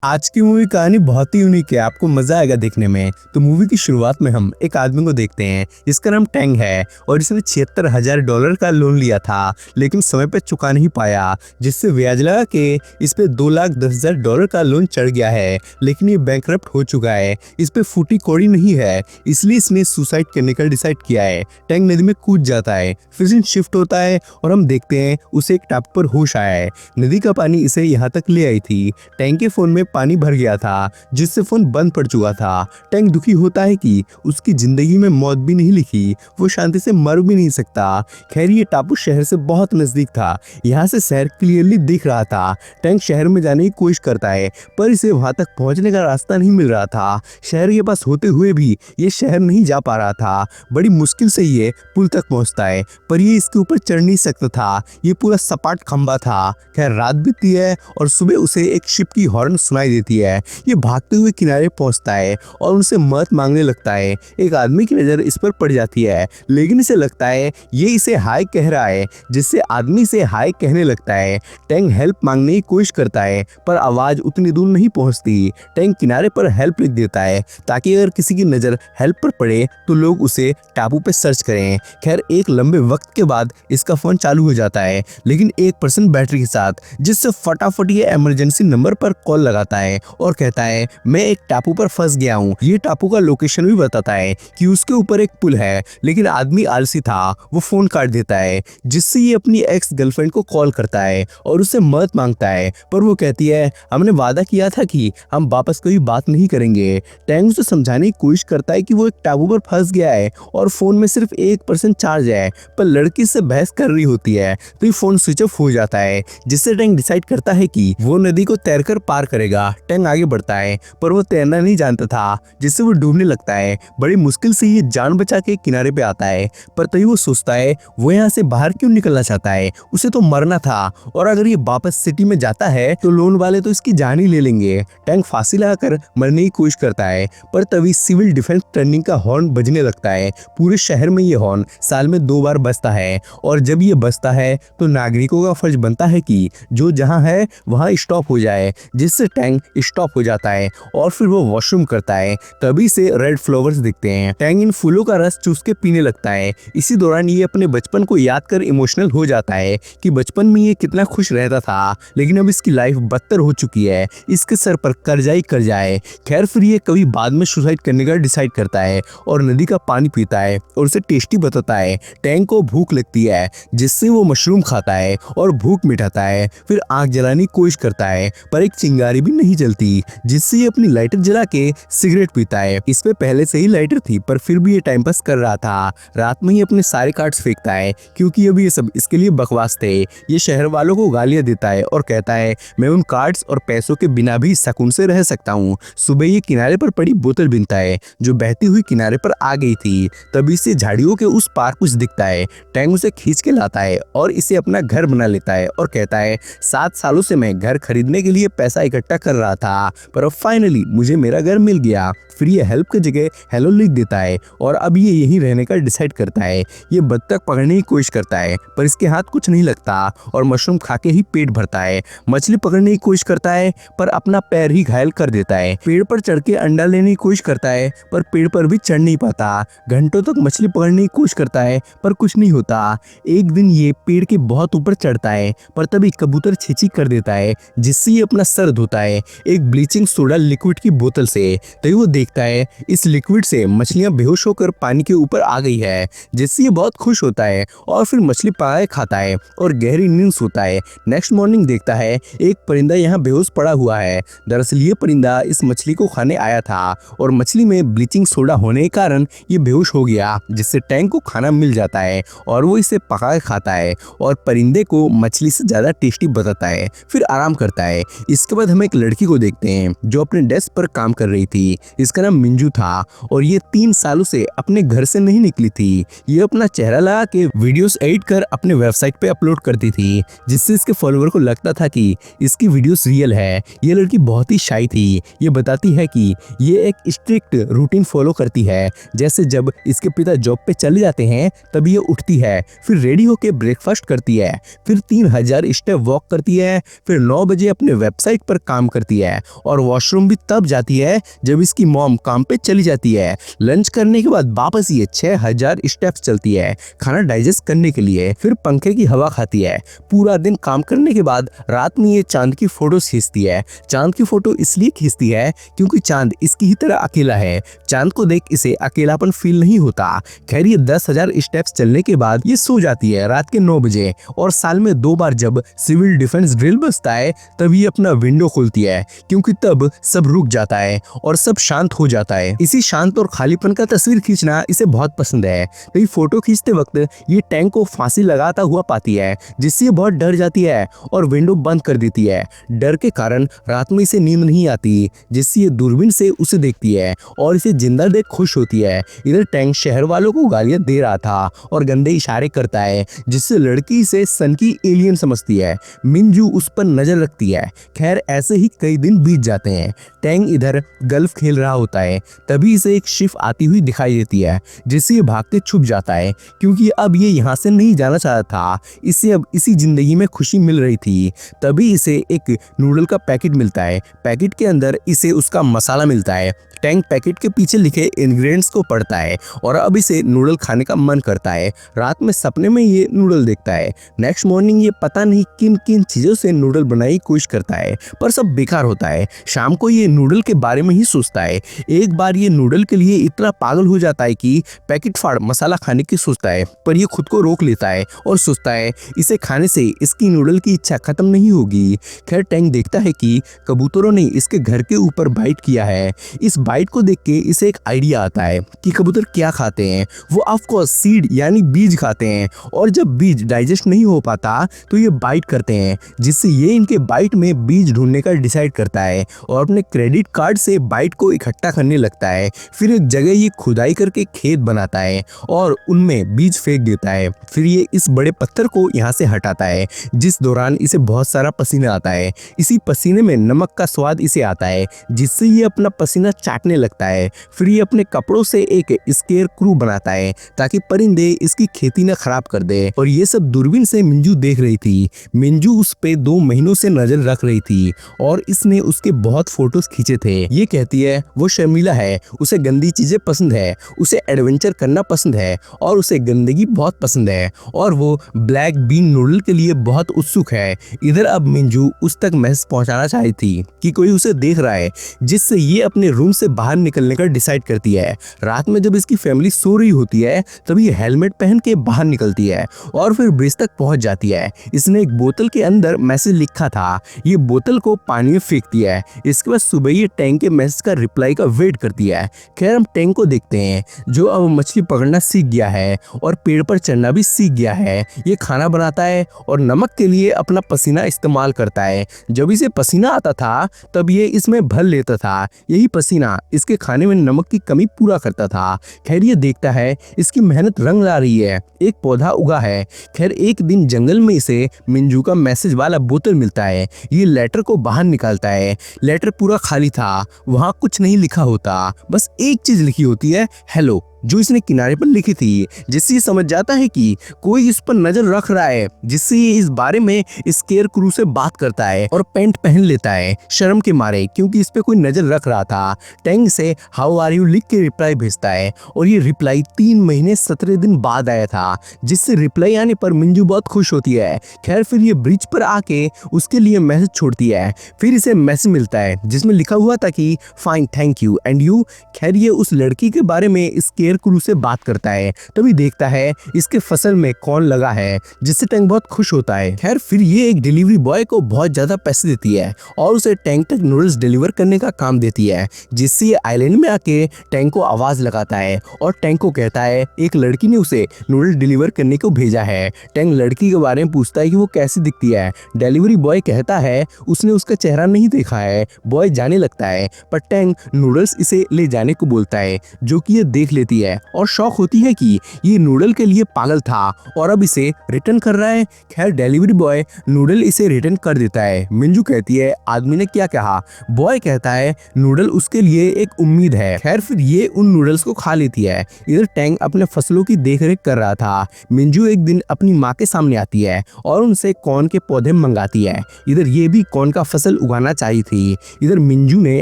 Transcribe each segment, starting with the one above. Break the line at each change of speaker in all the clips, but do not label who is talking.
आज की मूवी कहानी बहुत ही यूनिक है, आपको मजा आएगा देखने में। तो मूवी की शुरुआत में हम एक आदमी को देखते हैं जिसका नाम टैंग है और इसने $76,000 का लोन लिया था, लेकिन समय पे चुका नहीं पाया, जिससे ब्याज लगा के इस पे $2,10,000 का लोन चढ़ गया है। लेकिन ये बैंकरप्ट हो चुका है, इस पे फूटी कौड़ी नहीं है, इसलिए इसने सुसाइड करने का डिसाइड किया है। टैंग नदी में कूद जाता है, फिर सीन शिफ्ट होता है और हम देखते हैं उसे एक टापू पर होश आया है। नदी का पानी इसे यहाँ तक ले आई थी। टैंग के फोन में पानी भर गया था, जिससे फोन बंद पड़ चुका था। टैंक दुखी होता है कि उसकी जिंदगी में मौत भी नहीं लिखी, वो शांति से मर भी नहीं सकता। खैर ये टापू शहर से बहुत नजदीक था, यहाँ से शहर क्लियरली दिख रहा था। टैंक शहर में जाने की कोशिश करता है, पर इसे वहां तक पहुंचने का रास्ता नहीं मिल रहा था। शहर के पास होते हुए भी ये शहर नहीं जा पा रहा था। बड़ी मुश्किल से ये पुल तक पहुंचता है, पर ये इसके ऊपर चढ़ नहीं सकता था, ये पूरा सपाट खंबा था। खैर रात बीतती है और सुबह उसे एक शिप की हॉर्न सुनाई देती है। ये भागते हुए किनारे पहुंचता है और उनसे मदद मांगने लगता है। एक आदमी की नजर इस पर पड़ जाती है, लेकिन इसे लगता है ये इसे हाय कह रहा है, जिससे आदमी से हाय कहने लगता है। टैंक हेल्प मांगने की कोशिश करता है, पर आवाज उतनी दूर नहीं पहुंचती। टैंक किनारे पर हेल्प लिख देता है, ताकि अगर किसी की नजर हेल्प पर पड़े तो लोग उसे टापू पे सर्च करें। खैर एक लंबे वक्त के बाद इसका फोन चालू हो जाता है, लेकिन 1% बैटरी के साथ, जिससे फटाफट ये इमरजेंसी नंबर पर कॉल लगाता है और कहता है मैं एक टापू पर फंस गया हूँ। ये टापू का लोकेशन भी बताता है कि उसके ऊपर एक पुल है, लेकिन आदमी आलसी था, वो फोन काट देता है, जिससे ये अपनी एक्स गर्लफ्रेंड को कॉल करता है और उससे मदद मांगता है, पर वो कहती है हमने वादा किया था कि हम वापस कभी बात नहीं करेंगे। टैंग उसे समझाने की कोशिश करता है कि वो एक टापू पर फंस गया है और फोन में सिर्फ 1% चार्ज है, पर लड़की से बहस कर रही होती है तो ये फोन स्विच ऑफ हो जाता है, जिससे टैंग डिसाइड करता है कि वो नदी को तैरकर पार करेगा। टैंग आगे बढ़ता है, पर वो तैरना नहीं जानता था, जिससे वो डूबने लगता है। बड़ी मुश्किल से ये जान बचा के किनारे पे आता है, पर तभी वो सोचता है वो यहाँ से बाहर क्यों निकलना चाहता है, उसे तो मरना था, और अगर ये वापस सिटी में जाता है तो लोन वाले तो इसकी जान ही ले लेंगे। टैंक फांसी लगाकर मरने की कोशिश करता है, पर तभी सिविल डिफेंस टर्निंग का हॉर्न बजने लगता है। पूरे शहर में ये हॉर्न साल में 2 बार बजता है, और जब ये बजता है तो नागरिकों का फर्ज बनता है कि जो जहाँ है वहाँ स्टॉप हो जाए, जिससे टैंक स्टॉप हो जाता है और फिर वो वॉशरूम करता है। तभी से रेड फ्लावर्स दिखते हैं। टैंक इन फूलों का रस चूस के पीने लगता है। इसी दौरान ये अपने बचपन को याद कर इमोशनल हो जाता है कि बचपन में ये कितना खुश रहता था, लेकिन अब इसकी लाइफ बदतर हो चुकी है, इसके सर पर कर्जा ही कर्जा है। खैर फिर ये कभी बाद में सुसाइड करने का डिसाइड करता है और नदी का पानी पीता है और उसे टेस्टी बताता है। टैंक को भूख लगती है, जिससे वो मशरूम खाता है और भूख मिटाता है। फिर आग जलाने की कोशिश करता है, पर एक चिंगारी भी नहीं जलती, जिससे ये अपनी लाइटर जला के सिगरेट पीता है। इस पे पहले से ही लाइटर थी, पर फिर भी ये टाइम पास कर रहा था। रात में ही अपने सारे कार्ड्स फेंकता है, क्योंकि अब ये सब इसके लिए बकवास थे। ये शहर वालों को गालियां देता है और कहता है मैं उन कार्ड्स और पैसों के बिना भी सुकून से रह सकता हूँ। सुबह ये किनारे पर पड़ी बोतल बीनता है, जो बहती हुई किनारे पर आ गई थी। तभी से झाड़ियों के उस पार कुछ दिखता है। टैंक उसे खींच के लाता है और इसे अपना घर बना लेता है और कहता है 7 सालों से मैं घर खरीदने के लिए पैसा इकट्ठा कर रहा था, पर अब फाइनली मुझे मेरा घर मिल गया। फिर ये हेल्प की जगह हेलो लिख देता है और अब ये यहीं रहने का डिसाइड करता है। ये बत्तख पकड़ने की कोशिश करता है, पर इसके हाथ कुछ नहीं लगता और मशरूम खा के ही पेट भरता है। मछली पकड़ने की कोशिश करता है, पर अपना पैर ही घायल कर देता है। पेड़ पर चढ़ के अंडा लेने की कोशिश करता है, पर पेड़ पर भी चढ़ नहीं पाता। घंटों तक मछली पकड़ने की कोशिश करता है, पर कुछ नहीं होता। एक दिन ये पेड़ के बहुत ऊपर चढ़ता है, पर तभी कबूतर छींची कर देता है, जिससे ये अपना सर धोता है एक ब्लीचिंग सोडा लिक्विड की बोतल से। तभी वो देखता है इस लिक्विड से मछलियां बेहोश होकर पानी के ऊपर आ गई है, जिससे ये बहुत खुश होता है और फिर मछली पकाए खाता है और गहरी नींद सोता है। नेक्स्ट मॉर्निंग देखता है एक परिंदा यहाँ बेहोश पड़ा हुआ है। दरअसल ये परिंदा इस मछली को खाने आया था और मछली में ब्लीचिंग सोडा होने के कारण ये बेहोश हो गया, जिससे टैंक को खाना मिल जाता है और वो इसे पका के खाता है और परिंदे को मछली से ज्यादा टेस्टी बताता है। फिर आराम करता है। इसके बाद हम एक लड़की को देखते हैं जो अपने डेस्क पर काम कर रही थी। इसका नाम मिंजू था और ये 3 सालों से अपने घर से नहीं निकली थी। ये अपना चेहरा लगा के वीडियोस एडिट कर अपने वेबसाइट पे अपलोड करती थी, जिससे इसके फॉलोअर को लगता था कि इसकी वीडियोस रियल है। ये लड़की बहुत ही शाई थी। ये बताती है कि ये एक स्ट्रिक्ट रूटीन फॉलो करती है, जैसे जब इसके पिता जॉब पे चले जाते हैं तब ये उठती है, फिर रेडी होके ब्रेकफास्ट करती है, फिर 3000 स्टेप वॉक करती है, फिर 9 बजे अपने वेबसाइट पर काम करती है और वॉशरूम भी तब जाती है जब इसकी मॉम काम पे चली जाती है। लंच करने के बाद वापस ये 6000 स्टेप्स चलती है खाना डाइजेस्ट करने के लिए, फिर पंखे की हवा खाती है। पूरा दिन काम करने के बाद रात में ये चांद की फोटो खींचती है। चांद की फोटो इसलिए खींचती है क्योंकि चांद इसकी ही तरह अकेला है। चांद को देख इसे अकेलापन फील नहीं होता। खैर ये 10,000 स्टेप्स चलने के बाद ये सो जाती है रात के 9 बजे और साल में 2 बार जब सिविल डिफेंस ड्रिल बजता है तब ये अपना विंडो खोलती है क्योंकि तब सब रुक जाता है और सब शांत हो जाता है। इसी शांत और खालीपन का तस्वीर खींचना इसे बहुत पसंद है। तो ये फोटो खींचते वक्त ये टैंक को फांसी लगाता हुआ पाती है जिससे ये बहुत डर जाती है और विंडो बंद कर देती है। डर के कारण रात में इसे नींद नहीं आती जिससे ये दूरबीन से उसे देखती है और इसे जिंदा देख खुश होती है। इधर टैंक शहर वालों को गालियां दे रहा था और गंदे इशारे करता है जिससे लड़की इसे सन की एलियन समझती है। मिंजू उस पर नजर रखती है। खैर ऐसे ही कई दिन बीत जाते हैं। टैंग इधर गल्फ खेल रहा होता है तभी इसे एक शिप आती हुई दिखाई देती है जिससे ये भागते छुप जाता है क्योंकि अब ये यहाँ से नहीं जाना चाहता था। इसे अब इसी जिंदगी में खुशी मिल रही थी। तभी इसे एक नूडल का पैकेट मिलता है। पैकेट के अंदर इसे उसका मसाला मिलता है। टैंक पैकेट के पीछे लिखे इंग्रेडिएंट्स को पढ़ता है और अब इसे नूडल खाने का मन करता है। रात में सपने में ये नूडल देखता है। नेक्स्ट मॉर्निंग ये पता नहीं किन किन चीजों से नूडल बनाने की कोशिश करता है पर सब बेकार होता है। शाम को ये नूडल के बारे में ही सोचता है। एक बार ये नूडल के लिए इतना पागल हो जाता है कि पैकेट फाड़ मसाला खाने की सोचता है पर ये खुद को रोक लेता है और सोचता है इसे खाने से इसकी नूडल की इच्छा खत्म नहीं होगी। खैर टैंक देखता है कि कबूतरों ने इसके घर के ऊपर बाइट किया है। इस बाइट को देख के इसे एक आइडिया आता है कि कबूतर क्या खाते हैं। वो ऑफ कोर्स सीड यानी बीज खाते हैं और जब बीज डाइजेस्ट नहीं हो पाता तो ये बाइट करते हैं जिससे ये इनके बाइट में बीज ढूंढने का डिसाइड करता है और अपने क्रेडिट कार्ड से बाइट को इकट्ठा करने लगता है। फिर एक जगह ये खुदाई करके खेत बनाता है और उनमें बीज फेंक देता है। फिर ये इस बड़े पत्थर को यहाँ से हटाता है जिस दौरान इसे बहुत सारा पसीना आता है। इसी पसीने में नमक का स्वाद इसे आता है जिससे ये अपना पसीना चाटने लगता है। फिर ये अपने कपड़ों से एक स्केयर क्रू बनाता है ताकि परिंदे इसकी खेती न खराब कर दे और ये सब दूरबीन से मिंजू देख रही थी। मिंजू उस पे 2 महीनों से नजर रख रही थी और इसने उसके बहुत फोटोज खींचे थे। ये कहती है वो शर्मीला है, उसे गंदी चीजें पसंद है, उसे एडवेंचर करना पसंद है और उसे गंदगी बहुत पसंद है और वो ब्लैक बीन नूडल के लिए बहुत उत्सुक है। इधर अब मिंजू उस तक मैसेज पहुंचाना चाहती थी कि कोई उसे देख रहा है जिससे ये अपने रूम से बाहर निकलने का डिसाइड करती है। रात में जब इसकी फैमिली सो रही होती है तभी ये हेलमेट पहन के बाहर निकलती है और फिर ब्रिज तक पहुंच जाती है। इसने एक बोतल के अंदर मैसेज लिखा था। ये बोतल को पानी में फेंकती है। इसके बाद सुबह ये टैंक के मैसेज का रिप्लाई का वेट करती है। खैर हम टैंक को देखते हैं जो अब मछली पकड़ना सीख गया है और पेड़ पर चढ़ना भी सीख गया है। ये खाना बनाता है और नमक के लिए अपना पसीना इस्तेमाल करता है। जब इसे पसीना आता था तब ये इसमें भर लेता था। यही पसीना इसके खाने में नमक की कमी पूरा करता था। खैर ये देखता है इसकी मेहनत रंग ला रही है। एक पौधा उगा है। खैर एक दिन जंगल में इसे मिंजू का मैसेज वाला बोतल मिलता है। ये लेटर को बाहर निकालता है। लेटर पूरा खाली था, वहां कुछ नहीं लिखा होता, बस एक चीज लिखी होती है, हेलो, जो इसने किनारे पर लिखी थी, जिससे ये समझ जाता है कि कोई इस पर नजर रख रहा है। जिससे ये इस बारे में स्केयर क्रू से बात करता है और पैंट पहन लेता है शर्म के मारे क्योंकि इस पे कोई नजर रख रहा था। टैंग से हाउ आर यू लिख के रिप्लाई भेजता है और ये रिप्लाई 3 महीने 17 दिन बाद आया था जिससे रिप्लाई आने पर मिंजू बहुत खुश होती है। खैर फिर ये ब्रिज पर आके उसके लिए मैसेज छोड़ती है। फिर इसे मैसेज मिलता है जिसमें लिखा हुआ था कि fine thank you and you. खैर ये उस लड़की के बारे में स्केयर क्रू से बात करता है तभी देखता है इसके फसल में कौन लगा है जिससे टैंक बहुत खुश होता है। खैर फिर ये एक डिलीवरी बॉय को बहुत ज्यादा पैसे देती है और उसे टैंक तक नूडल्स डिलीवर करने का काम देती है जिससे ये आइलैंड में आके टैंक को आवाज लगाता है और टैंक को कहता है एक लड़की ने उसे नूडल डिलीवर करने को भेजा है। टैंक लड़की के बारे में पूछता है कि वो कैसी दिखती है। डिलीवरी बॉय कहता है उसने उसका चेहरा नहीं देखा है। बॉय जाने लगता है पर टैंक नूडल्स इसे ले जाने को बोलता है जो कि ये देख लेती होती है और शौक होती है कि ये नूडल के लिए पागल था और अब इसे रिटर्न कर रहा है। खैर डिलीवरी बॉय नूडल इसे रिटर्न कर देता है। मिंजू कहती है आदमी ने क्या कहा। बॉय कहता है नूडल उसके लिए एक उम्मीद है। खैर फिर ये उन नूडल्स को खा लेती है। इधर टैंग अपने फसलों की देखरेख कर रहा था। मिंजू एक दिन अपनी माँ के सामने आती है और उनसे कॉर्न के पौधे मंगाती है। इधर ये भी कॉर्न का फसल उगाना चाहिए थी। इधर मिंजू ने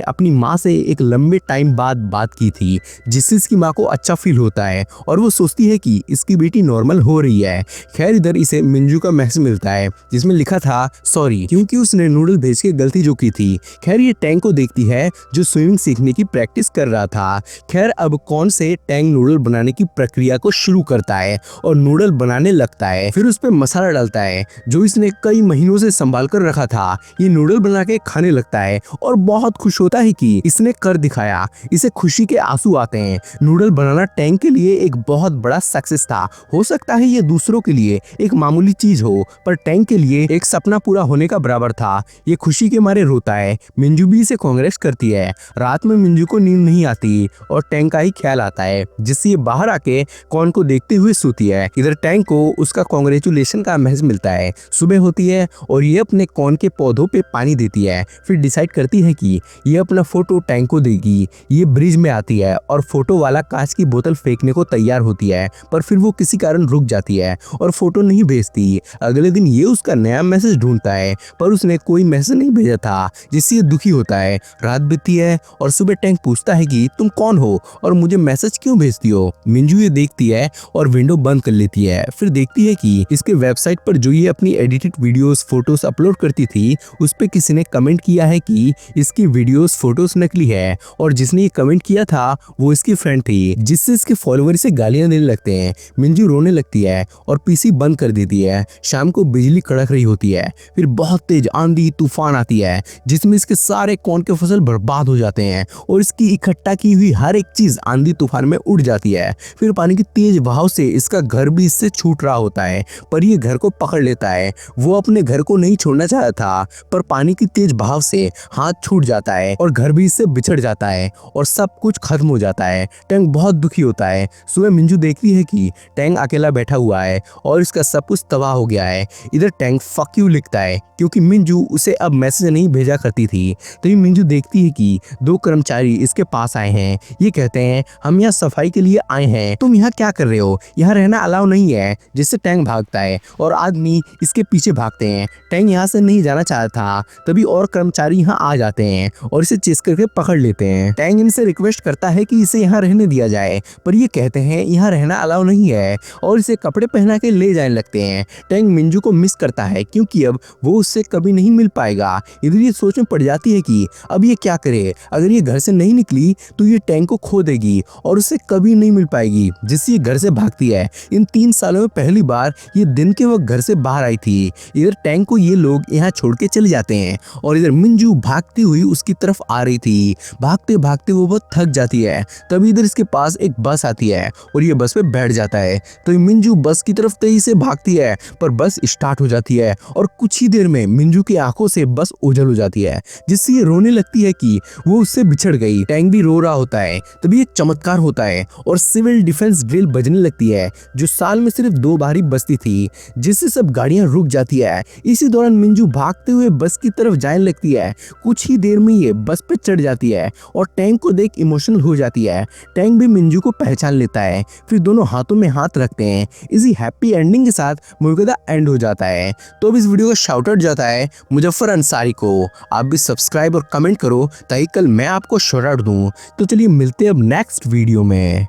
अपनी माँ से एक लंबे टाइम बाद बात की थी, जिससे इसकी माँ को अच्छा फील होता है और वो सोचती है कि इसकी बेटी नॉर्मल हो रही है। खैर इधर इसे मिंजू का मैसेज मिलता है जिसमें लिखा था सॉरी, क्योंकि उसने नूडल भेज के गलती जो की थी। खैर ये टैंग को देखती है जो स्विमिंग सीखने की प्रैक्टिस कर रहा था। खैर अब कॉर्न से टैंग नूडल बनाने की प्रक्रिया को शुरू करता है और नूडल बनाने लगता है। फिर उस पर मसाला डालता है जो इसने कई महीनों से संभाल कर रखा था। ये नूडल बना के खाने लगता है और बहुत खुश होता है कि इसने कर दिखाया। इसे खुशी के आंसू आते हैं। नूडल बनाना टैंग के लिए एक बहुत बड़ा सक्सेस था। हो सकता है ये दूसरों के लिए एक मामूली चीज हो, पर टैंग के लिए एक सपना पूरा होने का बराबर था। ये खुशी के मारे रोता है। मिंजू भी इसे कांग्रेस करती है। रात में मिंजू को नींद नहीं आती और टैंग का ही ख्याल आता है, जिससे ये बाहर आके कॉर्न को देखते हुए सोती है। इधर टैंग को उसका कांग्रेचुलेशन का मैसेज मिलता है। सुबह होती है और ये अपने कॉर्न के पौधों पे पानी देती है। फिर डिसाइड करती है कि ये अपना फोटो टैंग को देगी। ये ब्रिज में आती है और फोटो वाला कांच की बोतल फेंकने को तैयार होती है, पर फिर वो किसी कारण रुक जाती है और फोटो नहीं भेजती। अगले दिन ये उसका नया मैसेज ढूंढता है, पर उसने कोई मैसेज नहीं भेजा था, जिससे ये दुखी होता है। रात बीतती है और सुबह टैंग पूछता है कि तुम कौन हो और मुझे मैसेज क्यों भेजती हो। मिंजू ये देखती है और विंडो बंद कर लेती है। फिर देखती है कि इसके वेबसाइट पर जो ये अपनी एडिटेड वीडियोस फोटोज अपलोड करती थी, उस पे किसी ने कमेंट किया है कि इसकी वीडियोस फोटोज नकली है, और जिसने ये कमेंट किया था वो इसकी फ्रेंड थी, जिससे इसके फॉलोअर से गालियां देने लगते हैं। मिंजू रोने लगती है और पीसी बंद कर देती है। शाम को बिजली कड़क रही होती है। फिर बहुत तेज आंधी तूफान आती है, जिसमें इसके सारे कॉर्न के फसल बर्बाद हो जाते हैं और इसकी इकट्ठा की हुई हर एक चीज आंधी तूफान में उड़ जाती है। फिर पानी की तेज बहाव से इसका घर भी इससे छूट रहा होता है, पर ये घर को पकड़ लेता है। वो अपने घर को नहीं छोड़ना चाहता था, पर पानी की तेज बहाव से हाथ छूट जाता है और घर भी इससे बिछड़ जाता है और सब कुछ खत्म हो जाता है। टैंग बहुत दुखी होता है। सुबह मिंजू देखती है कि टैंग अकेला बैठा हुआ है और इसका सब कुछ तबाह हो गया है। इधर टैंग फक यू लिखता है, क्योंकि मिंजू उसे अब मैसेज नहीं भेजा करती थी। तभी मिंजू देखती है कि दो कर्मचारी इसके पास आए हैं। ये कहते हैं हम यहाँ सफाई के लिए आए हैं, तुम यहाँ क्या कर रहे हो, यहाँ रहना अलाउ नहीं है। जिससे टैंग भागता है और आदमी इसके पीछे भागते हैं। टैंग यहाँ से नहीं जाना चाहता था, तभी और कर्मचारी यहाँ आ जाते हैं और इसे चेस करके पकड़ लेते हैं। टैंग इनसे रिक्वेस्ट करता है कि इसे यहाँ रहने दिया जाए, पर ये कहते हैं यहाँ रहना अलाउ नहीं है और इसे कपड़े पहना के ले जाने लगते हैं। टैंग मिंजू को मिस करता है, क्योंकि अब वो उससे कभी नहीं मिल पाएगा। इधर ये सोच में पड़ जाती है कि अब ये क्या करे। अगर ये घर से नहीं निकली तो ये टैंग को खो देगी और उससे कभी नहीं मिल पाएगी, जिससे ये घर से भागती है। इन 3 सालों में पहली बार ये दिन के वक्त घर से बाहर आई थी। इधर टैंग को ये लोग यहाँ छोड़ के चले जाते हैं और इधर मिंजू भागती हुई उसकी तरफ आ रही थी। भागते भागते वो बहुत थक जाती है। तभी इधर इसके पास एक बस आती है और ये बस पे बैठ जाता है। तो मिंजू बस की तरफ तेजी से भागती है, पर बस स्टार्ट हो जाती है और कुछ ही देर में मिंजू की आंखों से बस ओझल हो जाती है, जिससे ये रोने लगती है कि वो उससे बिछड़ गई। टैंग भी रो रहा होता है। तभी एक चमत्कार होता है और सिविल डिफेंस ड्रिल बजने लगती है, जो साल में सिर्फ 2 बार ही बजती थी, जिससे सब गाड़ियां रुक जाती है। इसी दौरान मिंजू भागते हुए बस की तरफ जाने लगती है। कुछ ही देर में ये बस पे चढ़ जाती है और टैंग को देख इमोशनल हो जाती है। टैंग भी मिंजू को पहचान लेता है। फिर दोनों हाथों में हाथ रखते हैं। इसी हैप्पी एंडिंग के साथ मूवी का एंड हो जाता है। तो अब इस वीडियो का शाउट आउट जाता है मुजफ्फर अंसारी को। आप भी सब्सक्राइब और कमेंट करो ताकि कल मैं आपको शाउट आउट दूं। तो चलिए मिलते हैं अब नेक्स्ट वीडियो में।